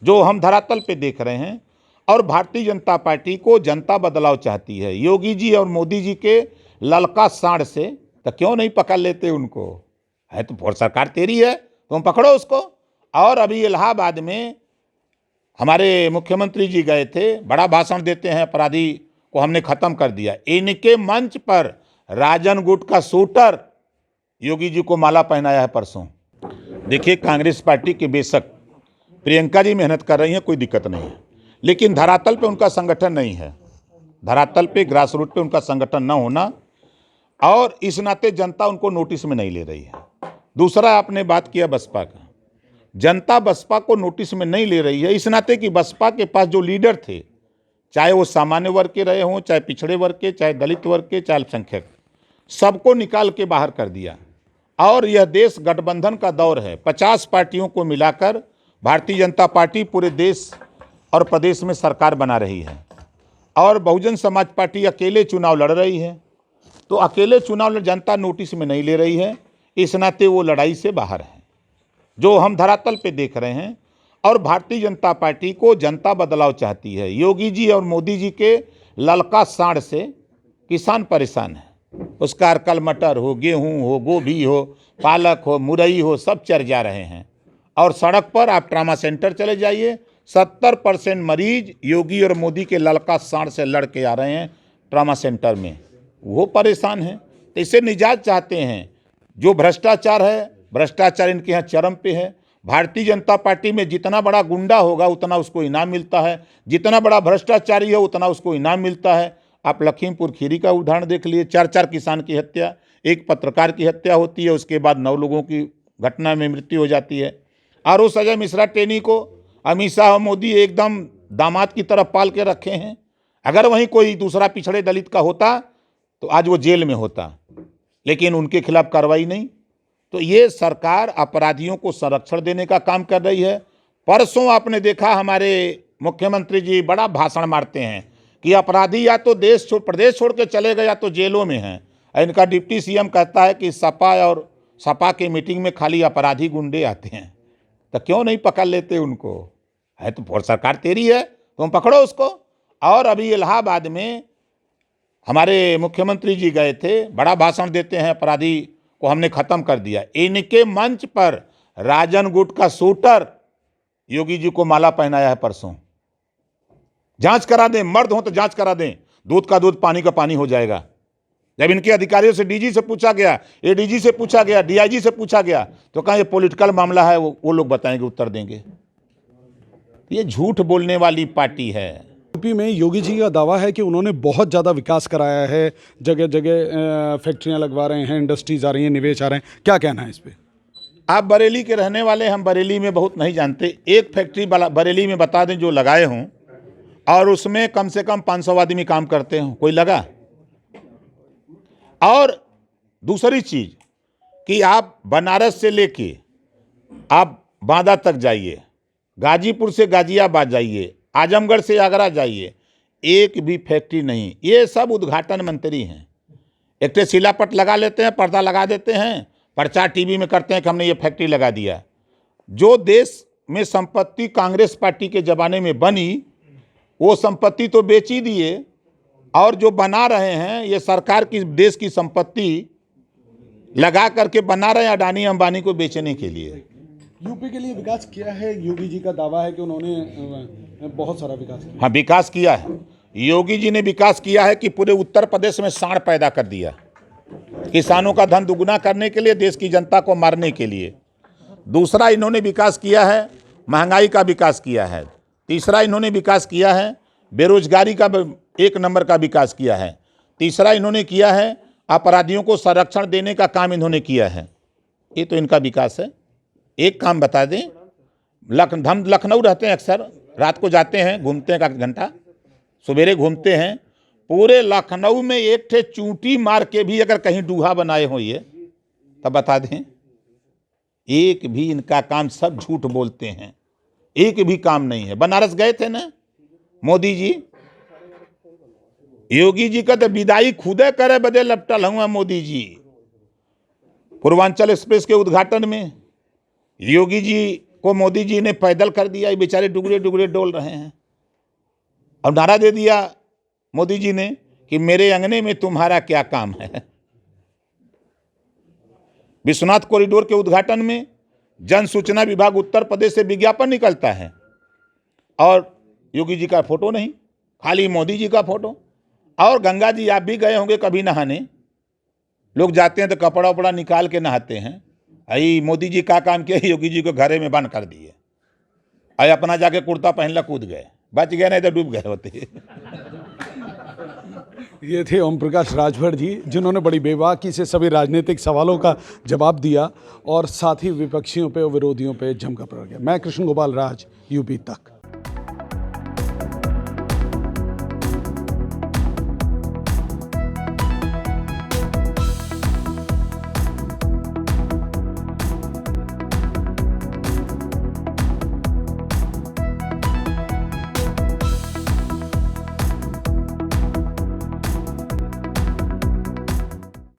जो हम धरातल पे देख रहे हैं। और भारतीय जनता पार्टी को जनता बदलाव चाहती है। योगी जी और मोदी जी के ललका साँड़ से तो क्यों नहीं पकड़ लेते उनको? है तो सरकार तेरी है, तुम पकड़ो उसको। और अभी इलाहाबाद में हमारे मुख्यमंत्री जी गए थे, बड़ा भाषण देते हैं, अपराधी को हमने खत्म कर दिया। इनके मंच पर राजन गुट का शूटर योगी जी को माला पहनाया है परसों। देखिए, कांग्रेस पार्टी के बेशक प्रियंका जी मेहनत कर रही हैं, कोई दिक्कत नहीं है, लेकिन धरातल पे उनका संगठन नहीं है। धरातल पे ग्रास रूट पे उनका संगठन न होना, और इस नाते जनता उनको नोटिस में नहीं ले रही है। दूसरा, आपने बात किया बसपा का। जनता बसपा को नोटिस में नहीं ले रही है इस नाते कि बसपा के पास जो लीडर थे, चाहे वो सामान्य वर्ग के रहे हों, चाहे पिछड़े वर्ग के, चाहे दलित वर्ग के, चाहे अल्पसंख्यक, सबको निकाल के बाहर कर दिया। और यह देश गठबंधन का दौर है। 50 पार्टियों को मिलाकर भारतीय जनता पार्टी पूरे देश और प्रदेश में सरकार बना रही है, और बहुजन समाज पार्टी अकेले चुनाव लड़ रही है। तो अकेले चुनाव जनता नोटिस में नहीं ले रही है, इस नाते वो लड़ाई से बाहर है, जो हम धरातल पे देख रहे हैं। और भारतीय जनता पार्टी को जनता बदलाव चाहती है। योगी जी और मोदी जी के ललका साँड़ से किसान परेशान है। उसका अरकल मटर हो, गेहूं हो, गोभी हो, पालक हो, मुरई हो, सब चर जा रहे हैं। और सड़क पर आप ट्रामा सेंटर चले जाइए, 70% मरीज योगी और मोदी के ललका साँड़ से लड़ के आ रहे हैं ट्रामा सेंटर में, वो परेशान हैं। तो इससे निजात चाहते हैं। जो भ्रष्टाचार है, भ्रष्टाचार इनके यहाँ चरम पे है। भारतीय जनता पार्टी में जितना बड़ा गुंडा होगा उतना उसको इनाम मिलता है, जितना बड़ा भ्रष्टाचारी है उतना उसको इनाम मिलता है। आप लखीमपुर खीरी का उदाहरण देख लिए, 4 किसान की हत्या, एक पत्रकार की हत्या होती है, उसके बाद 9 लोगों की घटना में मृत्यु हो जाती है। और उस अजय मिश्रा टेनी को अमित शाह और मोदी एकदम दामाद की तरफ पाल के रखे हैं। अगर वहीं कोई दूसरा पिछड़े दलित का होता तो आज वो जेल में होता, लेकिन उनके खिलाफ कार्रवाई नहीं। तो ये सरकार अपराधियों को संरक्षण देने का काम कर रही है। परसों आपने देखा, हमारे मुख्यमंत्री जी बड़ा भाषण मारते हैं कि अपराधी या तो प्रदेश छोड़ के चले गए या तो जेलों में हैं। इनका डिप्टी सीएम कहता है कि सपा के मीटिंग में खाली अपराधी गुंडे आते हैं, तो क्यों नहीं पकड़ लेते उनको? है तो सरकार तेरी है, तुम पकड़ो उसको। और अभी इलाहाबाद में हमारे मुख्यमंत्री जी गए थे, बड़ा भाषण देते हैं, अपराधी को हमने खत्म कर दिया। इनके मंच पर राजन गुट का शूटर योगी जी को माला पहनाया है परसों। जांच करा दें, मर्द हो तो जांच करा दें, दूध का दूध पानी का पानी हो जाएगा। जब इनके अधिकारियों से डीजी से पूछा गया, एडीजी से पूछा गया, डीआईजी से पूछा गया, तो कहा ये पॉलिटिकल मामला है, वो लोग बताएंगे, उत्तर देंगे। ये झूठ बोलने वाली पार्टी है। यूपी में योगी जी का दावा है कि उन्होंने बहुत ज़्यादा विकास कराया है, जगह जगह फैक्ट्रियां लगवा रहे हैं, इंडस्ट्रीज आ रही हैं, निवेश आ रहे हैं, क्या कहना है इस पर? आप बरेली के रहने वाले, हम बरेली में बहुत नहीं जानते। एक फैक्ट्री बरेली में बता दें जो लगाए हों, और उसमें कम से कम 500 आदमी काम करते हों, कोई लगा? और दूसरी चीज़ कि आप बनारस से लेके आप बांदा तक जाइए, गाजीपुर से गाजियाबाद जाइए, आजमगढ़ से आगरा जाइए, एक भी फैक्ट्री नहीं। ये सब उद्घाटन मंत्री हैं। एक शिलापट लगा लेते हैं, पर्दा लगा देते हैं, प्रचार टीवी में करते हैं कि हमने ये फैक्ट्री लगा दिया। जो देश में संपत्ति कांग्रेस पार्टी के ज़माने में बनी, वो संपत्ति तो बेच ही दिए, और जो बना रहे हैं ये सरकार की देश की संपत्ति लगा करके बना रहे हैं अडानी अंबानी को बेचने के लिए। यूपी के लिए विकास किया है। योगी जी का दावा है कि उन्होंने बहुत सारा विकास किया। हाँ, विकास किया है। योगी जी ने विकास किया है कि पूरे उत्तर प्रदेश में साँड़ पैदा कर दिया, किसानों का धन दुगुना करने के लिए, देश की जनता को मारने के लिए। दूसरा, इन्होंने विकास किया है, महंगाई का विकास किया है। तीसरा, इन्होंने विकास किया है, बेरोजगारी का 1 नंबर का विकास किया है। तीसरा, इन्होंने किया है, अपराधियों को संरक्षण देने का काम इन्होंने किया है। ये तो इनका विकास है। एक काम बता दें, हम लखनऊ रहते हैं, अक्सर रात को जाते हैं, घूमते हैं, 1 घंटा सवेरे घूमते हैं। पूरे लखनऊ में एक ठे चूंटी मार के भी अगर कहीं डूहा बनाए हो ये, तब बता दें, एक भी इनका काम, सब झूठ बोलते हैं, एक भी काम नहीं है। बनारस गए थे ना मोदी जी, योगी जी का तो विदाई खुदे करे बदे लपटल हुआ मोदी जी। पूर्वांचल एक्सप्रेस के उद्घाटन में योगी जी को मोदी जी ने पैदल कर दिया, ये बेचारे डुगरे डुगरे डोल रहे हैं। और नारा दे दिया मोदी जी ने कि मेरे अंगने में तुम्हारा क्या काम है। विश्वनाथ कॉरिडोर के उद्घाटन में जन सूचना विभाग उत्तर प्रदेश से विज्ञापन निकलता है और योगी जी का फोटो नहीं, खाली मोदी जी का फोटो। और गंगा जी आप भी गए होंगे कभी नहाने, लोग जाते हैं तो कपड़ा उपड़ा निकाल के नहाते हैं। आई मोदी जी का काम किया, योगी जी को घरे में बंद कर दिए, आई अपना जाके कुर्ता पहन ला कूद गए, बच गए नहीं तो डूब गए होते। ये थे ओम प्रकाश राजभर जी, जिन्होंने बड़ी बेबाकी से सभी राजनीतिक सवालों का जवाब दिया और साथ ही विपक्षियों पे और विरोधियों पे जमकर प्रहार किया। मैं कृष्ण गोपाल राज, यूपी तक।